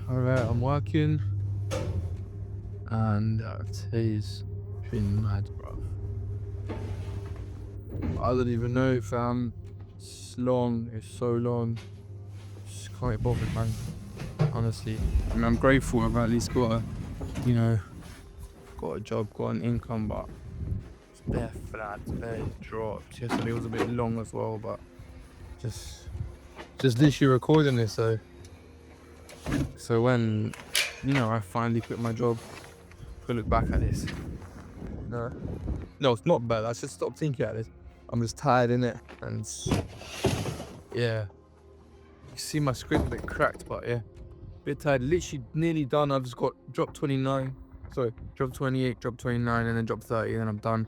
Alright, I'm working, and today's been mad, bro. I don't even know, fam. It's long, it's so long. Just can't be bothered, man. Honestly. I mean, I'm grateful I've at least got got a job, got an income, but it's bare flat, bare dropped. Yesterday was a bit long as well, but just literally recording this, so when, I finally quit my job, I look back at this. No, it's not bad. I should stop thinking at this. I'm just tired, innit? And yeah, you see my screen a bit cracked, but yeah, bit tired. Literally nearly done. I've just got drop 29. Sorry, drop 28, drop 29, and then drop 30, and then I'm done.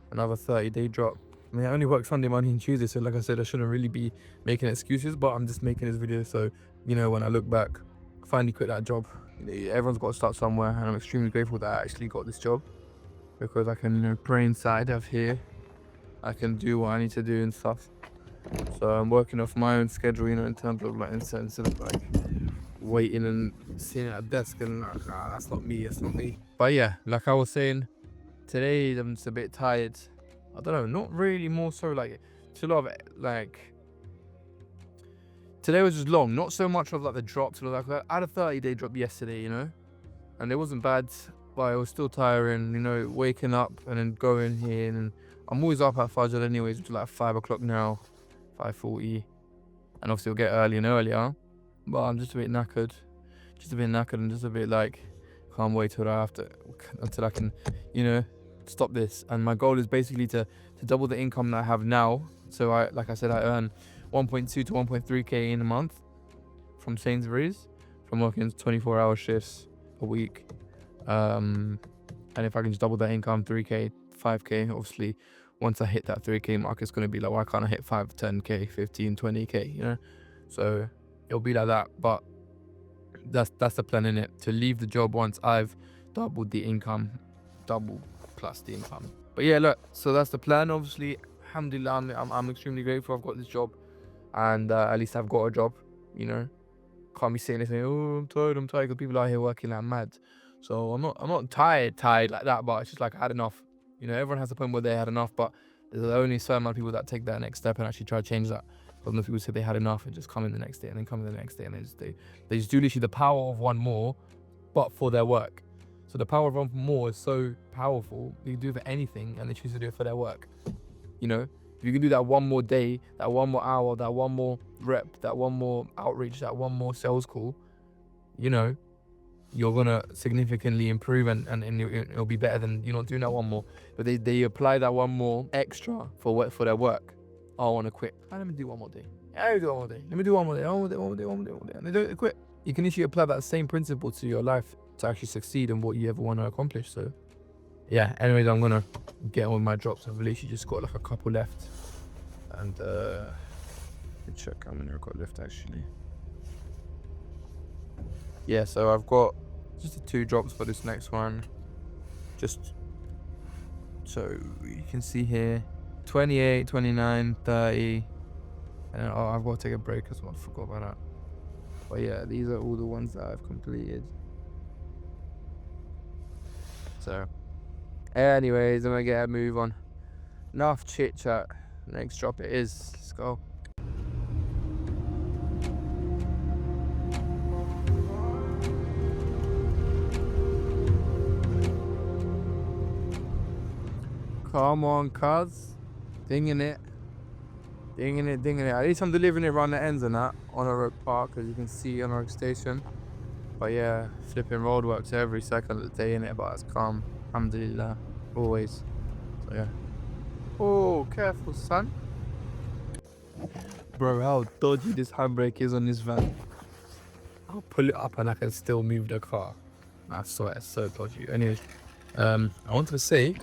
Another 30-day drop. I mean, I only work Sunday, Monday, and Tuesday, so like I said, I shouldn't really be making excuses, but I'm just making this video so, when I look back, I finally quit that job. Everyone's got to start somewhere, and I'm extremely grateful that I actually got this job, because I can, pray inside of here. I can do what I need to do and stuff. So I'm working off my own schedule, in terms of like, instead of like waiting and sitting at a desk and like, that's not me, that's not me. But yeah, like I was saying, today I'm just a bit tired. I don't know, not really, more so like, it's a lot of like, today was just long, not so much of like the drops. Like, I had a 30-day drop yesterday, and it wasn't bad, but it was still tiring, waking up and then going here, and I'm always up at Fajr anyways, which is like 5 o'clock now, 5:40, and obviously we'll get early and earlier, but I'm just a bit knackered, and just a bit like, can't wait until I can, stop this. And my goal is basically to double the income that I have now. So like I said, I earn 1.2 to 1.3k in a month from Sainsbury's, from working 24-hour shifts a week. And if I can just double that income, 3k, 5k, obviously once I hit that 3k mark, it's going to be like, why can't I hit 5, 10k, 15, 20k, so it'll be like that. But that's the plan, in it, to leave the job once I've doubled the income, double plus the income. But yeah, look, so that's the plan. Obviously, alhamdulillah, I'm extremely grateful I've got this job, and at least I've got a job. Can't be sitting there saying, oh, I'm tired, because people out here working like mad. So I'm not tired like that, but it's just like I had enough. Everyone has a point where they had enough, but there's only a certain amount of people that take that next step and actually try to change that. Because most people say they had enough and just come in the next day, and then come in the next day, and they just do literally the power of one more, but for their work. So the power of one more is so powerful, they can do it for anything, and they choose to do it for their work. If you can do that one more day, that one more hour, that one more rep, that one more outreach, that one more sales call, you're gonna significantly improve, and it'll be better than you not doing that one more. But they apply that one more extra for their work. Oh, I want to quit. Let me do one more day. Let me do one more day. Let me do one more day. One more day. And they don't quit. You can actually apply that same principle to your life to actually succeed in what you ever want to accomplish. So yeah, anyways, I'm gonna get on with my drops. I've literally just got like a couple left, and check how many I've got left actually. Yeah, so I've got just the 2 drops for this next one, just so you can see here, 28, 29, 30, and then, I've got to take a break as well. I forgot about that. But yeah, these are all the ones that I've completed. So anyways, I'm gonna get a move on. Enough chit chat. Next drop it is. Let's go. Come on, cuz. Dinging it. At least I'm delivering it around the ends and that on a road park, as you can see on our station. But yeah, flipping roadworks every second of the day, innit? But it's calm. Alhamdulillah. Always. So yeah. Oh, careful, son. Bro, how dodgy this handbrake is on this van. I'll pull it up and I can still move the car. I swear, it's so dodgy. Anyways, I wanted to say,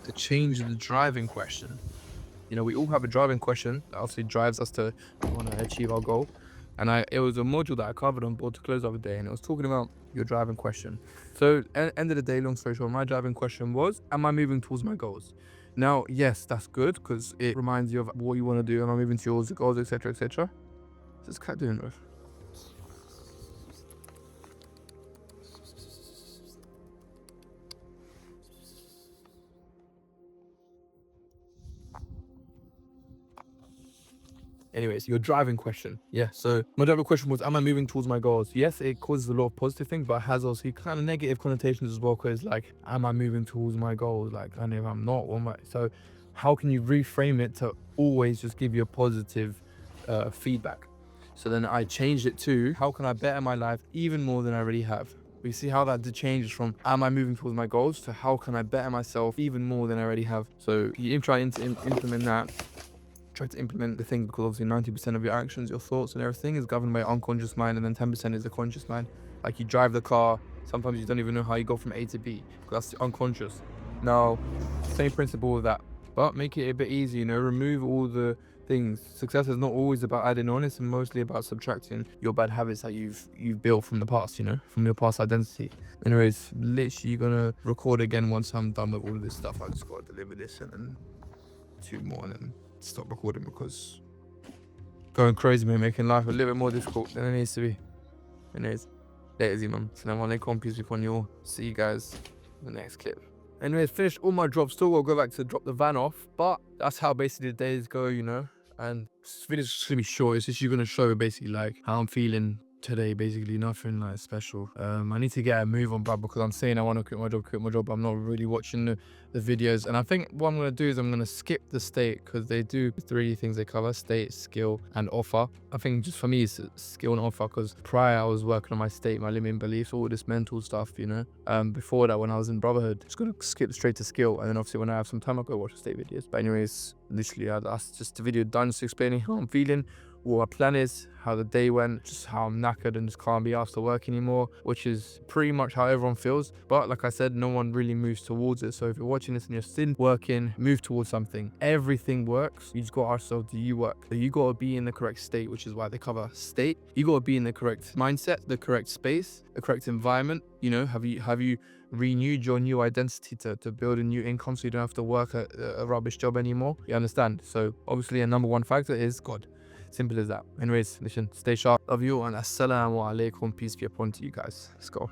to change the driving question. We all have a driving question that obviously drives us to want to achieve our goal. And it was a module that I covered on Board to Close the other day, and it was talking about your driving question. So end of the day, long story short, my driving question was, am I moving towards my goals? Now, yes, that's good, because it reminds you of what you want to do. Am I moving towards your goals, etc., etc. What's this cat doing, bro? Anyways, your driving question. Yeah, so my driving question was, am I moving towards my goals? Yes, it causes a lot of positive things, but it has also kind of negative connotations as well, because like, am I moving towards my goals? Like, and if I'm not, what am I? So how can you reframe it to always just give you a positive feedback? So then I changed it to, how can I better my life even more than I already have? We see how that changes from, am I moving towards my goals, to how can I better myself even more than I already have? So you try to implement that. Try to implement the thing, because obviously 90% of your actions, your thoughts and everything is governed by your unconscious mind, and then 10% is the conscious mind. Like, you drive the car, sometimes you don't even know how you go from A to B, because that's unconscious. Now, same principle with that, but make it a bit easier, you know, remove all the things. Success is not always about adding on, it's mostly about subtracting your bad habits that you've built from the past, you know, from your past identity. Anyways, literally gonna record again once I'm done with all of this stuff. I just gotta deliver this and then 2 more and then stop recording, because going crazy may making life a little bit more difficult than it needs to be. Anyways, later, man. Assalamu alaikum, peace be upon you all. See you guys in the next clip. Anyways, finished all my drops. Still gotta go back to drop the van off, but that's how basically the days go, you know. And this video's just gonna be short. It's just gonna show basically like how I'm feeling today. Basically nothing like special. I need to get a move on, bruv, because I'm saying I want to quit my job. I'm not really watching the videos, and I think what I'm gonna do is I'm gonna skip the state, because they do 3 things they cover: state, skill, and offer. I think just for me it's skill and offer, because prior I was working on my state, my limiting beliefs, all this mental stuff, you know. Before that, when I was in brotherhood, just gonna skip straight to skill, and then obviously when I have some time I'll go watch the state videos. But anyways, literally that's just the video done, just explaining how I'm feeling, what my plan is, how the day went, just how I'm knackered and just can't be asked to work anymore, which is pretty much how everyone feels. But like I said, no one really moves towards it. So if you're watching this and you're still working, move towards something. Everything works. You just got to ask yourself, do you work? So you got to be in the correct state, which is why they cover state. You got to be in the correct mindset, the correct space, the correct environment. You know, have you renewed your new identity to build a new income, so you don't have to work a rubbish job anymore? You understand? So obviously a number 1 factor is God. Simple as that. Anyways, listen, stay sharp. Love you, and assalamu alaikum. Peace be upon to you guys. Let's go.